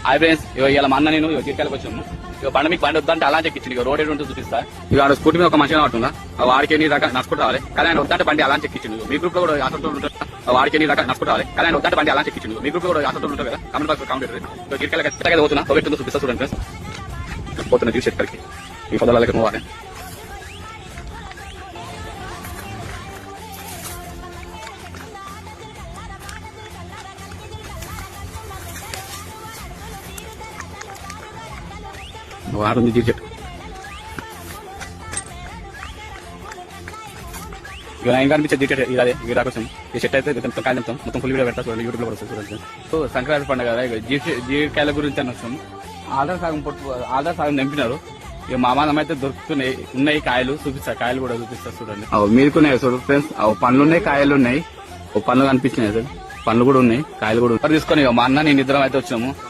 Hi friends, ఇలా మా అన్న నేను జీడికాయలకు వచ్చాము. ఇక బండి మీకు బండి వద్దంటే అలా చెక్కించింది. ఇక రోడ్ ఉంటుంది చూపిస్తా. ఇక ఆడ స్కూటీ మీద ఒక మంచిగా ఉంటుందా, వాడికి ఎన్ని రకాల నడుచుకుంటూ రావాలి. కానీ ఆయన వద్దంటే బండి అలా చెక్కించింది. మీ గ్రూప్ లో కూడా అసలు ఉంటారు, వాడికి ఎన్ని రకాల నడుచుకుంటూ రావాలి. కానీ ఆయన వద్దంటే బండి అలా చెక్కించింది. మీ గ్రూప్ లో కూడా అసలు ఉంటారు కదా, కామెంట్ బాక్స్ కామెంట్ చేయండి. జీడికాయలకు ఎక్కడ పోతున్నా ఒకటి చూపిస్తా చూడండి ఫ్రెండ్స్. పోతున్నా చూసి ఎక్కడికి ఈ పొలాలకి పోవాలి. వాడుంది జీడి చెట్టు. ఇక ఇంకా అనిపించే జీడి చెట్టు ఇదే వీరాకోసం. ఈ చెట్టు అయితే కాయలు మొత్తం ఫుల్ వీడియో పెడతా చూడండి, యూట్యూబ్ లో కూడా చూడండి. సో సంక్రాంతి పండుగ కదా, ఇక జీడికాయల గురించి అని వచ్చాము. ఆల్రెడీ సగం తెంపినారు. ఇక మా మామ అయితే దొరుకుతున్నాయి, ఉన్నాయి కాయలు చూపిస్తా. కాయలు కూడా చూపిస్తా చూడండి. మీరుకున్నాయి చూడు ఫ్రెండ్స్, పండ్లు ఉన్నాయి, కాయలు ఉన్నాయి. పండ్లు కనిపించినాయి సార్, పండ్లు కూడా ఉన్నాయి, కాయలు కూడా తీసుకొని మా అన్న నేను ఇద్దరం అయితే వచ్చాము.